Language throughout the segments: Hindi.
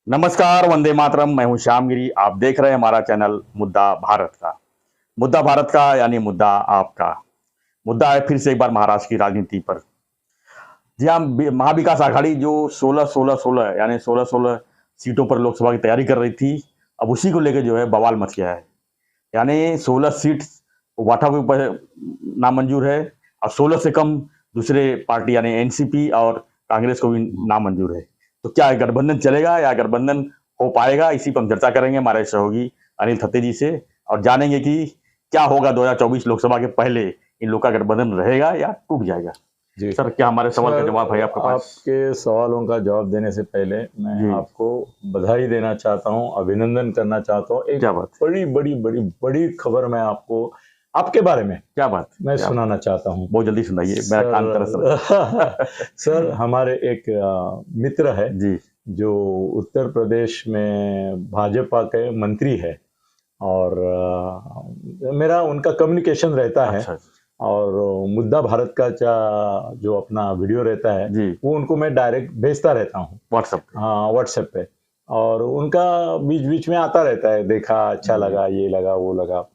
नमस्कार, वंदे मातरम। मैं हूं श्यामगिरी। आप देख रहे हैं हमारा चैनल मुद्दा भारत का। मुद्दा भारत का यानी मुद्दा आपका। मुद्दा है फिर से एक बार महाराष्ट्र की राजनीति पर। जी हाँ, महाविकास आघाड़ी जो 16-16-16 यानी 16-16 सीटों पर लोकसभा की तैयारी कर रही थी, अब उसी को लेकर जो है बवाल मच गया है। यानी 16 सीट वाटा के ऊपर नामंजूर है और 16 से कम दूसरे पार्टी यानी एनसीपी और कांग्रेस को भी नामंजूर है। तो क्या गठबंधन चलेगा या गठबंधन हो पाएगा, इसी पर हम चर्चा करेंगे हमारे सहयोगी अनिल थत्ते जी से और जानेंगे कि क्या होगा 2024 लोकसभा के पहले, इन लोग का गठबंधन रहेगा या टूट जाएगा। जी सर, क्या हमारे सवाल का जवाब है आपके पास? आपके सवालों का जवाब देने से पहले मैं आपको बधाई देना चाहता हूं, अभिनंदन करना चाहता हूं। एक क्या बात? बड़ी बड़ी बड़ी बड़ी खबर मैं आपको आपके बारे में क्या बात मैं सुनाना चाहता हूं। बहुत जल्दी सुनाइए, मेरा कान तरस सर, हमारे एक मित्र है जी, जो उत्तर प्रदेश में भाजपा के मंत्री है और मेरा उनका कम्युनिकेशन रहता है। अच्छा, और मुद्दा भारत का जो अपना वीडियो रहता है जी, वो उनको मैं डायरेक्ट भेजता रहता हूँ। व्हाट्सएप पे। हाँ, व्हाट्सएप पे। और उनका बीच बीच में आता रहता है, देखा, अच्छा लगा, ये लगा, वो लगा।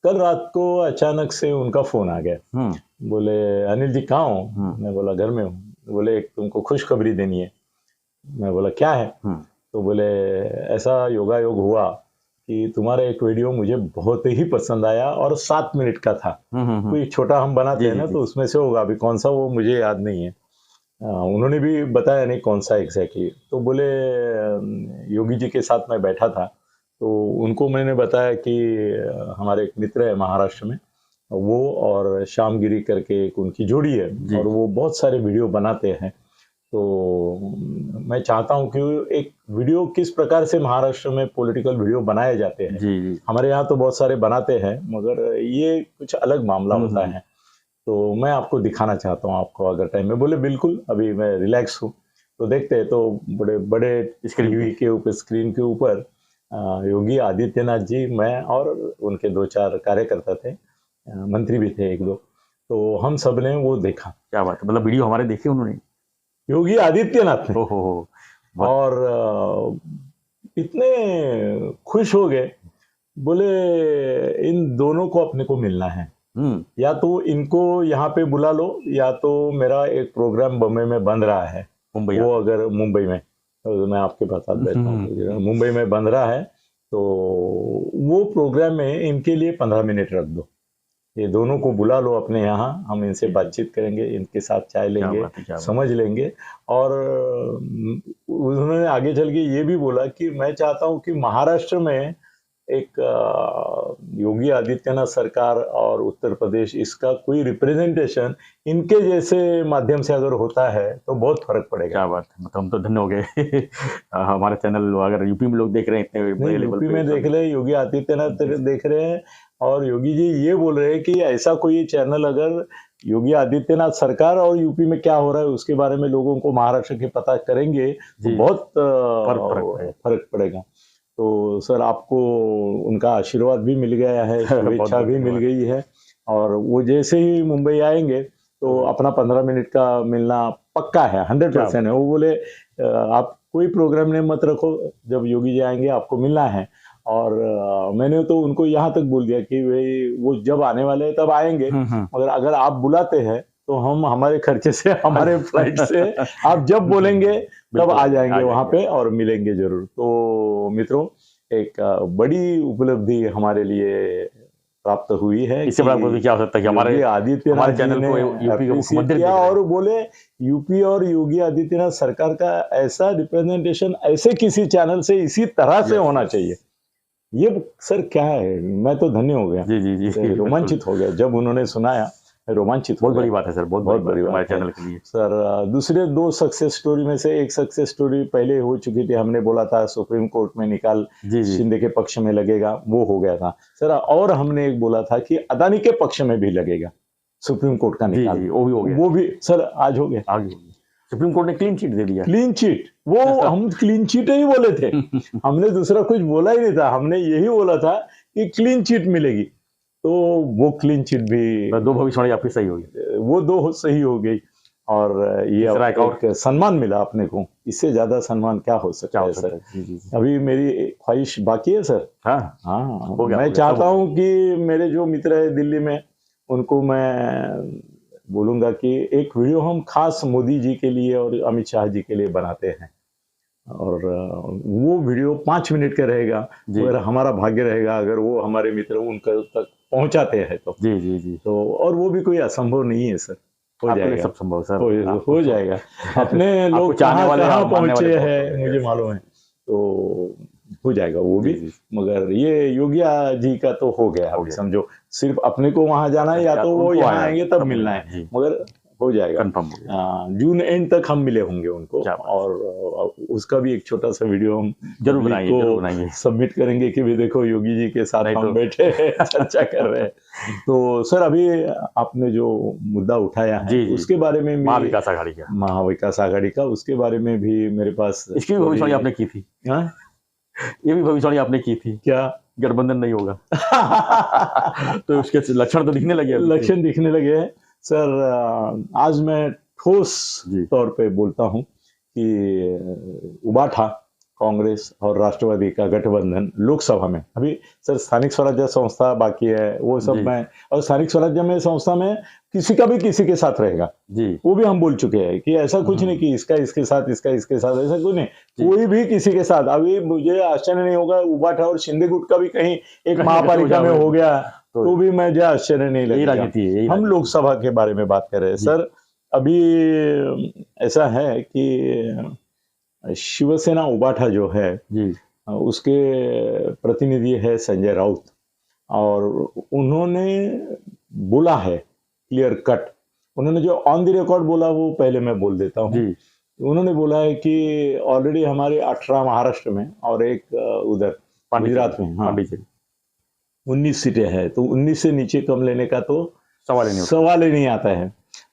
कल रात को अचानक से उनका फोन आ गया। बोले, अनिल जी कहाँ हो? मैं बोला घर में हूँ। बोले, एक तुमको खुशखबरी देनी है। मैं बोला क्या है? तो बोले, ऐसा योगायोग हुआ कि तुम्हारा एक वीडियो मुझे बहुत ही पसंद आया और 7 मिनट का था। कोई छोटा हम बनाते हैं ना, तो उसमें से होगा, अभी कौन सा वो मुझे याद नहीं है। उन्होंने भी बताया नहीं कौन सा एग्जैक्टली। तो बोले, योगी जी के साथ मैं बैठा था तो उनको मैंने बताया कि हमारे एक मित्र है महाराष्ट्र में, वो और श्यामगिरी करके एक उनकी जोड़ी है और वो बहुत सारे वीडियो बनाते हैं। तो मैं चाहता हूं कि एक वीडियो किस प्रकार से महाराष्ट्र में पॉलिटिकल वीडियो बनाए जाते हैं। जी। हमारे यहाँ तो बहुत सारे बनाते हैं मगर ये कुछ अलग मामला होता है। तो मैं आपको दिखाना चाहता हूँ, आपको अगर टाइम में। बोले बिल्कुल, अभी मैं रिलैक्स हूँ। तो देखते हैं। तो बड़े बड़े स्क्रीन के ऊपर योगी आदित्यनाथ जी, मैं और उनके 2-4 कार्यकर्ता थे, मंत्री भी थे 1-2। तो हम सब ने वो देखा। क्या बात है, मतलब वीडियो हमारे देखे उन्होंने? योगी आदित्यनाथ ने। हो और इतने खुश हो गए। बोले, इन दोनों को अपने को मिलना है। या तो इनको यहाँ पे बुला लो, या तो मेरा एक प्रोग्राम बम्बई में बन रहा है, मुंबई, वो अगर मुंबई में, तो मैं आपके पास बैठा हूँ, मुंबई में बन रहा है, तो वो प्रोग्राम में इनके लिए 15 मिनट रख दो। ये दोनों को बुला लो अपने यहाँ, हम इनसे बातचीत करेंगे, इनके साथ चाय लेंगे, समझ लेंगे। और उन्होंने आगे चल के ये भी बोला कि मैं चाहता हूँ कि महाराष्ट्र में एक योगी आदित्यनाथ सरकार और उत्तर प्रदेश, इसका कोई रिप्रेजेंटेशन इनके जैसे माध्यम से अगर होता है तो बहुत फर्क पड़ेगा। क्या बात है, मतलब हम तो धन्य हो गए। हमारे चैनल अगर यूपी में लोग देख रहे हैं, इतने बड़े लेवल पे, यूपी में देख रहे हैं, योगी आदित्यनाथ देख रहे हैं। और योगी जी ये बोल रहे हैं कि ऐसा कोई चैनल अगर योगी आदित्यनाथ सरकार और यूपी में क्या हो रहा है उसके बारे में लोगों को महाराष्ट्र के पता करेंगे तो बहुत फर्क पड़ेगा। तो सर, आपको उनका आशीर्वाद भी मिल गया है, शुभेच्छा भी मिल गई है। और वो जैसे ही मुंबई आएंगे तो अपना 15 मिनट का मिलना पक्का है, 100% है। वो बोले, आप कोई प्रोग्राम नहीं मत रखो, जब योगी जी आएंगे आपको मिलना है। और मैंने तो उनको यहाँ तक बोल दिया कि भाई वो जब आने वाले हैं तब आएंगे, मगर अगर आप बुलाते हैं तो हम हमारे खर्चे से, हमारे फ्लाइट से, आप जब बोलेंगे तब आ जाएंगे वहां पे और मिलेंगे जरूर। तो मित्रों, एक बड़ी उपलब्धि हमारे लिए प्राप्त हुई है। इससे बड़ा क्या हो सकता है कि हमारे आदित्यनाथ चैनल को यूपी किया और बोले यूपी और योगी आदित्यनाथ सरकार का ऐसा रिप्रेजेंटेशन ऐसे किसी चैनल से इसी तरह से होना चाहिए। ये सर क्या है, मैं तो धन्य हो गया। जी, रोमांचित हो गया जब उन्होंने सुनाया, रोमांचित। बहुत बड़ी बात है सर, बहुत बड़ी बात हमारे चैनल के लिए। सर, दूसरे 2 सक्सेस स्टोरी में से एक सक्सेस स्टोरी पहले हो चुकी थी। हमने बोला था सुप्रीम कोर्ट में निकाल शिंदे के पक्ष में लगेगा, वो हो गया था सर। और हमने एक बोला था कि अदानी के पक्ष में भी लगेगा सुप्रीम कोर्ट का निकाल, वो भी हो गया। वो भी सर आज हो गया। सुप्रीम कोर्ट ने क्लीन चिट दे दिया। क्लीन चिट, वो हम क्लीन चिट ही बोले थे। हमने दूसरा कुछ बोला ही नहीं था, हमने यही बोला था कि क्लीन चिट मिलेगी। तो वो क्लीन चिट भी, 2 भविष्यवाणी आपकी सही हो गई, वो 2 सही हो गई। और ये तीसरा एक और एक सम्मान मिला अपने को, इससे ज्यादा सम्मान क्या हो सकता क्या हो है सकता सर। है? जी जी जी। अभी मेरी ख्वाहिश बाकी है सर। हाँ हाँ, हो गया, मैं हो गया, चाहता सब हो हूँ कि मेरे जो मित्र है दिल्ली में, उनको मैं बोलूंगा कि एक वीडियो हम खास मोदी जी के लिए और अमित शाह जी के लिए बनाते हैं, और वो वीडियो 5 मिनट का रहेगा। जी। अगर हमारा भाग्य रहेगा, अगर वो हमारे मित्र उनके तक पहुंचाते हैं जी जी जी। तो और वो भी कोई असंभव नहीं है सर, हो आपके लिए जाएगा, सब संभव है, सर। हो जाएगा। अपने आपको लोग चाहने कहाँ वाले कहाँ और मानने वाले पहुंचे बहुत हैं लोग मुझे हैं। मालूम है, तो हो जाएगा वो जी भी। जी। मगर ये योगिया जी का तो हो गया, हो अभी गया। समझो सिर्फ अपने को वहां जाना है, या या तो तो वो उनको यहाँ आया आएंगे तब तब मिलना मिलना है, है। जी मगर हो जाएगा। कंफर्म हो गया। जून एंड तक हम मिले होंगे उनको, क्या बात। और उसका भी एक छोटा सा वीडियो हम जरूर public बनाएंगे, को जरूर बनाएंगे। सबमिट करेंगे कि भी देखो योगी जी के साथ नहीं हम तो बैठे हैं, चर्चा कर रहे हैं। तो सर अभी आपने जो मुद्दा उठाया है जी जी। उसके बारे में भी, महाविकास आघाड़ी का, महाविकास आघाड़ी का, उसके बारे में भी मेरे पास इसकी भी भविष्यवाणी आपने की थी। हाँ? ये भी भविष्यवाणी आपने की थी, क्या गठबंधन नहीं होगा। तो उसके लक्षण तो दिखने लगे अभी। लक्षण दिखने लगे हैं सर। आज मैं ठोस जी। तौर पे बोलता हूं कि उबाठा, कांग्रेस और राष्ट्रवादी का गठबंधन लोकसभा में, अभी सर स्थानिक स्वराज्य संस्था बाकी है, वो सब जी। में, और स्थानिक स्वराज्य में संस्था में किसी का भी किसी के साथ रहेगा, जी वो भी हम बोल चुके हैं कि ऐसा कुछ नहीं कि इसका इसके साथ, इसका इसके साथ, ऐसा कुछ नहीं, जी। कोई भी किसी के साथ। अभी मुझे आश्चर्य नहीं होगा उबाठा और शिंदे गुट का भी कहीं एक महापालिका में हो गया तो भी मुझे आश्चर्य नहीं यही लगेगा। राजनीति है, यही हम राजनीति लोकसभा के बारे में बात कर रहे हैं जी। सर। अभी ऐसा है कि शिवसेना उबाठा जो है, जी उसके प्रतिनिधि है संजय राउत, और उन्होंने बोला है क्लियर कट, उन्होंने जो ऑन द रिकॉर्ड बोला वो पहले मैं बोल देता हूँ। जी उन्होंने बोला है कि ऑलरेडी हमारे 18 महाराष्ट्र में और एक उधर गुजरात में, हाँ, पांडिचेरी 19 सीटें हैं, तो 19 से नीचे कम लेने का तो सवाल ही नहीं उठता। सवाल ही नहीं आता है।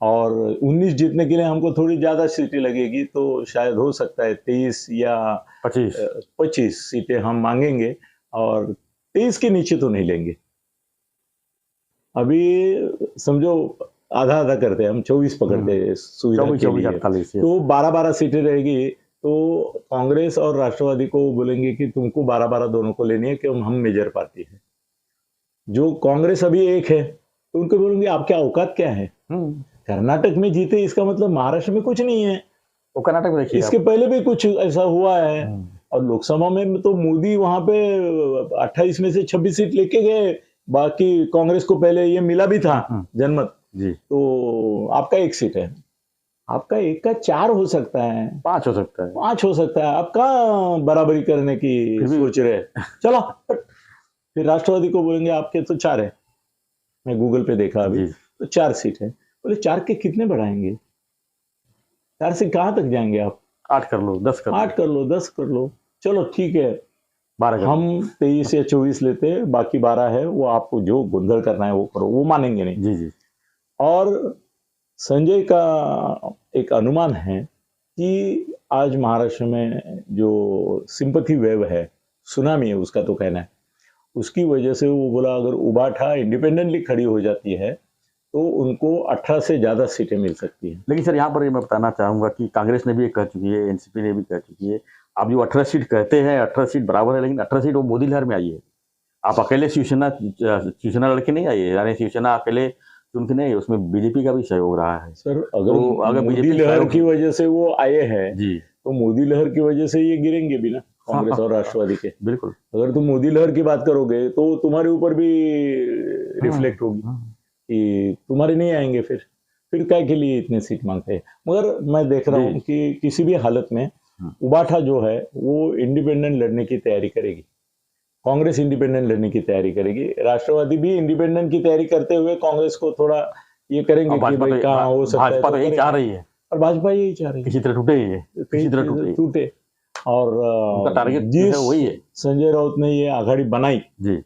और 19 जीतने के लिए हमको थोड़ी ज्यादा सीटें लगेगी, तो शायद हो सकता है 23 या 25 सीटें हम मांगेंगे, और 23 के नीचे तो नहीं लेंगे। अभी समझो आधा आधा करते हैं हम, 24 पकड़ते हैं सुविधा के लिए, 48 तो 12-12 सीटें रहेगी। तो कांग्रेस और राष्ट्रवादी को बोलेंगे कि तुमको 12-12 दोनों को लेनी है, कि हम मेजर पार्टी है। जो कांग्रेस अभी एक है, तो उनको बोलेंगे आपके औकात क्या है। कर्नाटक में जीते इसका मतलब महाराष्ट्र में कुछ नहीं है। वो कर्नाटक में देखिए इसके पहले भी कुछ ऐसा हुआ है, और लोकसभा में तो मोदी वहां पे 28 में से 26 सीट लेके गए, बाकी कांग्रेस को पहले ये मिला भी था जनमत जी। तो आपका 1 सीट है, आपका 1 का 4 हो सकता है, 5 हो सकता है, 5 हो सकता है, आपका बराबरी करने की सोच रहे हैं। चलो फिर राष्ट्रवादी को बोलेंगे आपके तो 4 है, मैं गूगल पे देखा अभी, तो 4 सीट है। बोले 4 के कितने बढ़ाएंगे, 4 से कहां तक जाएंगे आप? 8 कर लो, 10 कर लो, 8 कर लो, 10 कर लो, चलो ठीक है, 12 हम 23 या 24 लेते हैं, बाकी 12 है, वो आपको जो गुंदर करना है वो करो, वो मानेंगे नहीं। जी जी। और संजय का एक अनुमान है कि आज महाराष्ट्र में जो सिंपथी वेव है, सुनामी है उसका तो कहना है, उसकी वजह से वो बोला अगर उबाठा इंडिपेंडेंटली खड़ी हो जाती है तो उनको 18 से ज्यादा सीटें मिल सकती हैं। लेकिन सर यहाँ पर मैं बताना चाहूंगा कि कांग्रेस ने भी कह चुकी है, एनसीपी ने भी कह चुकी है, आप जो 18 सीट कहते हैं 18 सीट बराबर है, लेकिन 18 सीट वो मोदी लहर में आई है। आप अकेले शिवसेना लड़के नहीं आई है, यानी शिवसेना अकेले चुन के नहीं है, उसमें बीजेपी का भी सहयोग रहा है सर। अगर मोदी बीजेपी लहर की वजह से वो आए हैं जी, तो मोदी लहर की वजह से ये गिरेंगे भी ना, कांग्रेस और राष्ट्रवादी के। बिल्कुल। अगर तुम मोदी लहर की बात करोगे तो तुम्हारे ऊपर भी रिफ्लेक्ट होगी कि तुम्हारे नहीं आएंगे, फिर क्या के लिए इतने सीट मांगते हैं। मगर मैं देख रहा हूँ कि किसी भी हालत में उबाठा जो है वो इंडिपेंडेंट लड़ने की तैयारी करेगी, कांग्रेस इंडिपेंडेंट लड़ने की तैयारी करेगी, राष्ट्रवादी भी इंडिपेंडेंट की तैयारी करते हुए कांग्रेस को थोड़ा ये करेंगे कि भाई कहाँ हो सकता है। भाजपा तो यही चाह रही है, और भाजपा यही चाह रही है किसी तरह टूटे ही, किसी तरह टूटे। और टारगेट जिस वही है, संजय राउत ने ये आघाड़ी बनाई जी,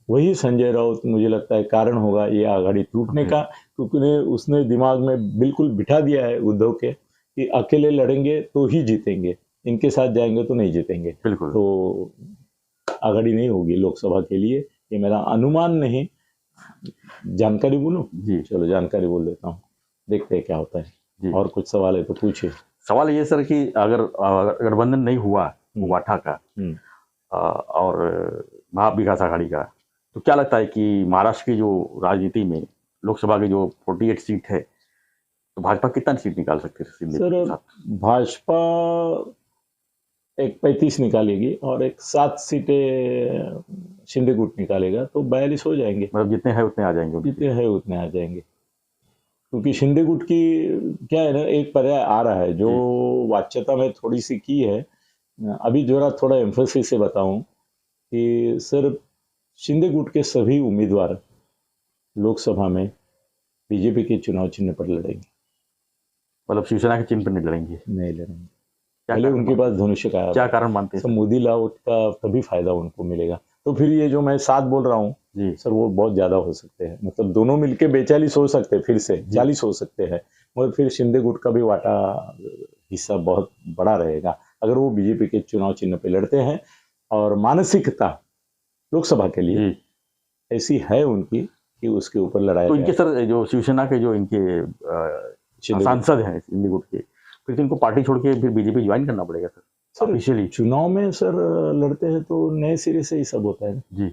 वही संजय राउत मुझे लगता है कारण होगा ये आघाड़ी टूटने का, क्योंकि उसने दिमाग में बिल्कुल बिठा दिया है उद्धव के कि अकेले लड़ेंगे तो ही जीतेंगे, इनके साथ जाएंगे तो नहीं जीतेंगे। बिल्कुल। तो आघाड़ी नहीं होगी लोकसभा के लिए, ये मेरा अनुमान नहीं, जानकारी बोलूं? जी चलो जानकारी बोल देता हूँ, देखते हैं क्या होता है। जी। और कुछ सवाल है तो पूछिए। सवाल ये सर कि अगर गठबंधन नहीं हुआ वाठा का हम्म। और महाविकास आघाड़ी का, तो क्या लगता है कि महाराष्ट्र की जो राजनीति में लोकसभा की जो 48 सीट है, तो भाजपा कितना सीट निकाल सकती है शिंदे सर के साथ? भाजपा एक 35 निकालेगी और एक 7 सीटें शिंदे गुट निकालेगा, तो 42 हो जाएंगे। मतलब जितने हैं उतने आ जाएंगे उनके। जितने हैं उतने आ जाएंगे, क्योंकि शिंदे गुट की क्या है ना, एक पर्याय आ रहा है जो वाच्यता में थोड़ी सी की है। अभी जरा थोड़ा एम्फेसिस से बताऊं कि सर शिंदे गुट के सभी उम्मीदवार लोकसभा में बीजेपी के चुनाव चिन्ह पर लड़ेंगे। मतलब शिवसेना के चिन्ह पर नहीं लड़ेंगे? नहीं लड़ेंगे। क्या पहले कारण उनके पास धनुष्य का क्या कारण मानते हैं सर मोदी लाओ का तभी फायदा उनको मिलेगा। तो फिर ये जो मैं 7 बोल रहा हूँ जी? सर वो बहुत ज्यादा हो सकते हैं, मतलब दोनों मिलके 42 हो सकते हैं, फिर से 40 हो सकते हैं, मगर फिर शिंदे गुट का भी वाटा हिस्सा बहुत बड़ा रहेगा अगर वो बीजेपी के चुनाव चिन्ह पे लड़ते हैं। और मानसिकता लोकसभा के लिए जी। ऐसी है उनकी कि उसके ऊपर लड़ाया तो इनके जाए। सर जो शिवसेना के जो इनके शिंदे सांसद हैं शिंदे गुट के, फिर तो इनको पार्टी छोड़ के फिर बीजेपी ज्वाइन करना पड़ेगा सर सर ऑफिशियली। चुनाव में सर लड़ते हैं तो नए सिरे से ही सब होता है ना। जी।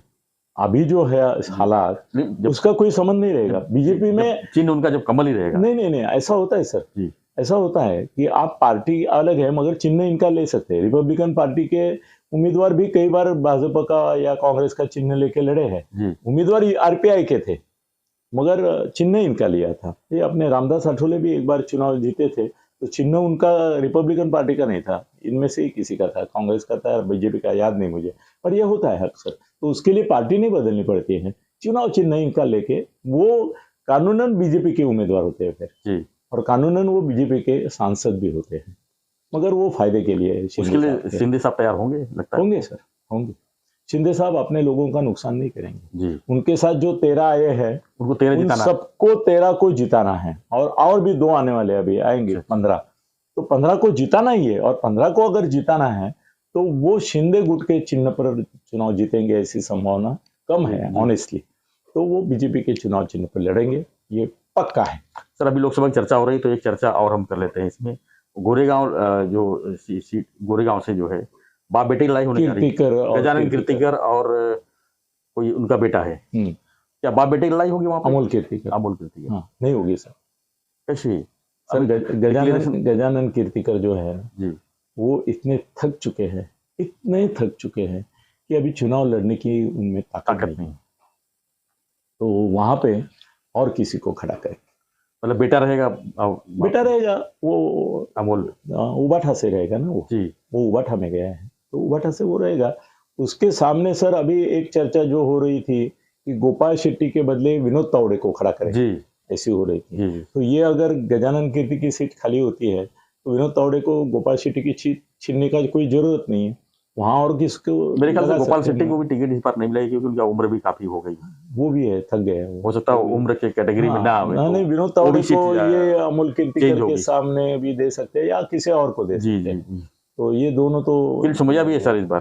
अभी जो है हालात नहीं, जब उसका कोई संबंध नहीं रहेगा बीजेपी में। जब चिन्ह उनका जब कमल ही रहेगा। नहीं नहीं नहीं, ऐसा होता है सर। जी। ऐसा होता है कि आप पार्टी अलग है मगर चिन्ह इनका ले सकते हैं। रिपब्लिकन पार्टी के उम्मीदवार भी कई बार भाजपा का या कांग्रेस का चिन्ह लेके लड़े हैं। जी। उम्मीदवार आरपीआई के थे मगर चिन्ह इनका लिया था। ये अपने रामदास आठवले भी एक बार चुनाव जीते थे तो चिन्ह उनका रिपब्लिकन पार्टी का नहीं था, इनमें से ही किसी का था, कांग्रेस का था, बीजेपी का, याद नहीं मुझे, पर यह होता है अक्सर। तो उसके लिए पार्टी नहीं बदलनी पड़ती है, चुनाव चिन्ह इनका लेके वो कानूनन बीजेपी के उम्मीदवार होते हैं फिर जी। और कानूनन वो बीजेपी के सांसद भी होते हैं, मगर वो फायदे के लिए है। उसके लिए शिंदे साहब तैयार होंगे लगता है? होंगे सर, होंगे। शिंदे साहब अपने लोगों का नुकसान नहीं करेंगे। जी। उनके साथ जो 13 आए हैं उनको 13 उन जिताना है। सबको 13 को जिताना है और भी 2 आने वाले अभी आएंगे 15। तो 15 को जिताना ही है और 15 को अगर जिताना है तो वो शिंदे गुट के चिन्ह पर चुनाव जीतेंगे, ऐसी संभावना कम है ऑनेस्टली। तो वो बीजेपी के चुनाव चिन्ह पर लड़ेंगे, ये पक्का है। सर अभी लोकसभा की चर्चा हो रही, तो एक चर्चा और हम कर लेते हैं इसमें। गोरेगांव जो सीट गोरेगांव से जो है बाप बेटे की लड़ाई होने जा रही है। कीर्तिकर और गजानन कीर्तिकर और कोई उनका बेटा है, क्या बाप बेटे की लड़ाई होगी वहां पर? अमोल कीर्तिकर। अमोल कीर्तिकर। हाँ, नहीं होगी सर। कैसे सर गजानन कीर्तिकर जो है जी, वो इतने थक चुके हैं, इतने थक चुके हैं कि अभी चुनाव लड़ने की उनमें ताकत नहीं। तो वहां पे और किसी को खड़ा करें, मतलब बेटा रहेगा? बेटा रहेगा वो अमोल उबाठा से रहेगा ना, वो उबाठा में गया है तो उबाठा से वो रहेगा। उसके सामने सर अभी एक चर्चा जो हो रही थी कि गोपाल शेट्टी के बदले विनोद तावड़े को खड़ा करें, जी, ऐसी हो रही थी। जी, जी। तो ये अगर गजानन कीर्ति की सीट खाली होती है तो विनोद तावड़े को गोपाल शेट्टी की सीट छीनने का कोई जरूरत नहीं है, वहां और किसको मेरे ख्याल से लगा गोपाल सकते शेट्टी हैं। को भी टिकट इस बार नहीं मिलेगी क्योंकि उनकी उम्र भी काफी हो गई। वो भी है, थक गए हैं वो। हो सकता है उम्र के कैटेगरी में ना आवे, नहीं, तो विनोद तावड़े भी सीट को ये अमोल कीर्तिकर चेंज के होगी। सामने भी दे सकते हैं या किसी और को दे जी, सकते जी, हैं। जी। तो ये दोनों तो किरीट सुमैया भी है सर इस बार।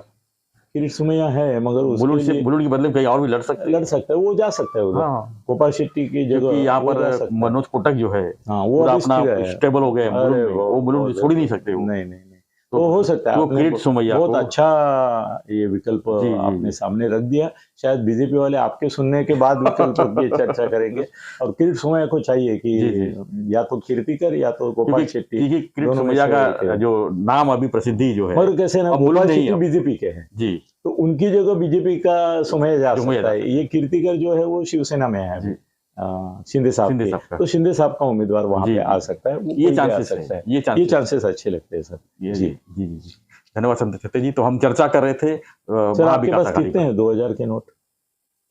किरीट सुमैया है मगर बुलुंड उसके से बुलुंड के बदले में कहीं और भी लड़ सकते लड़ सकता है, वो जा सकता है उधर। हाँ, गोपाल शेट्टी की जगह क्योंकि यहाँ वो जा पर सकता है। मनोज कोटक जो है हाँ, वो पूरा अभी अपना स्थिर है। स्टेबल हो गए हैं बुलुंड अरे में, वो बुलुंड बहुत छोड़ ही नहीं सकते वो। नहीं नहीं नहीं, तो हो सकता है वो आपने किरीट सुमैया बहुत को अच्छा ये विकल्प जी, जी, आपने जी। सामने रख दिया। शायद बीजेपी वाले आपके सुनने के बाद विकल्प की चर्चा करेंगे और किरीट सुमैया को चाहिए कि जी, जी। या तो कीर्तिकर या तो गोपाल शेट्टी, क्योंकि किरीट दोनों में सुमैया से एक का है। जो नाम अभी प्रसिद्धि जो है, और कैसे ना अब बुलुंड गोपाल नहीं शेट्टी है। बीजेपी के हैं जी, तो उनकी जगह बीजेपी का सुमैया जा सुमैया सकता जा है। ये कीर्तिकर जो है वो शिवसेना में है जी। शिंदे साहब शिंदे के। साहब का। तो शिंदे साहब का उम्मीदवार वहां जी, पे आ जी। सकता है, वो ये कोई भी आ चांसेस सकता है, है। ये ये चांसेस अच्छे लगते हैं सर। जी, जी जी, जी, जी। धन्यवाद संत जी। तो हम चर्चा कर रहे थे सर, आपके महाविकास पास आघाड़ी कितने पर। हैं 2000 के नोट?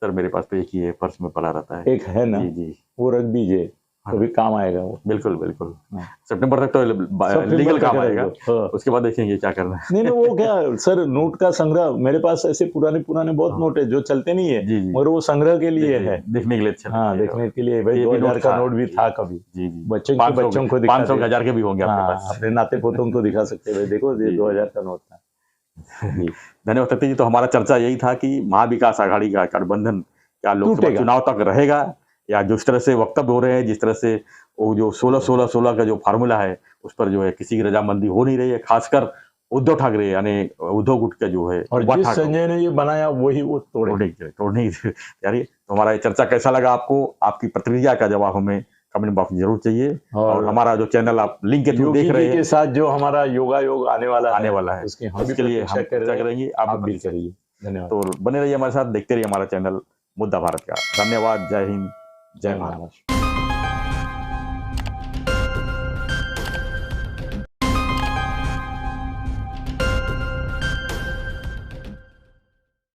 सर मेरे पास तो एक ही है, पर्स में पड़ा रहता है। एक है ना? जी, जी। वो रख दीजिए, हाँ। कभी काम आएगा वो। बिल्कुल बिल्कुल। हाँ। सितंबर तक तो सितंबर लीगल तक काम रहेगा। आएगा, हाँ। उसके बाद देखेंगे क्या करना है। नहीं नहीं, वो क्या सर, नोट का संग्रह मेरे पास ऐसे पुराने बहुत हाँ। नोट है जो चलते नहीं है, जी, जी। मगर वो संग्रह के लिए है। देखने के लिए अच्छा हाँ, लगेगा। देखने के लिए। भाई ये भी 2000 नोट का था। नोट भी था कभी। जी, जी। बच्चों को दिखा 500 दे। 1000 के भी होंगे आपके हाँ, पास। अपने नाते पोतों को दिखा सकते हैं, देखो ये जी। 2000 का नोट था। जी। धन्यवाद सत्य जी। तो हमारा चर्चा यही था कि महाविकास आघाड़ी का गठबंधन क्या लोकसभा टूटेगा। चुनाव तक रहेगा या जिस तरह से वक्तव्य हो रहे हैं, जिस तरह से वो जो 16-16-16 का जो फार्मूला है उस पर जो है किसी की रजामंदी हो नहीं रही है, खासकर उद्धव ठाकरे यानी उद्धव गुट का जो है और जिस संजय ने ये बनाया वही वो तोड़ने की यानी। तो हमारा ये चर्चा कैसा लगा आपको? आपकी प्रतिक्रिया का जवाब हमें कमेंट बॉक्स में जरूर चाहिए। और हमारा जो चैनल आप लिंक के थ्रू देख रहे हैं के साथ जो हमारा योग आने वाला है उसके हम लिए हम चर्चा करेंगे, आप भी करिए। धन्यवाद। तो बने रहिए हमारे साथ, देखते रहिए हमारा चैनल मुद्दा भारत का। धन्यवाद। जय हिंद, जय महाराष्ट्र।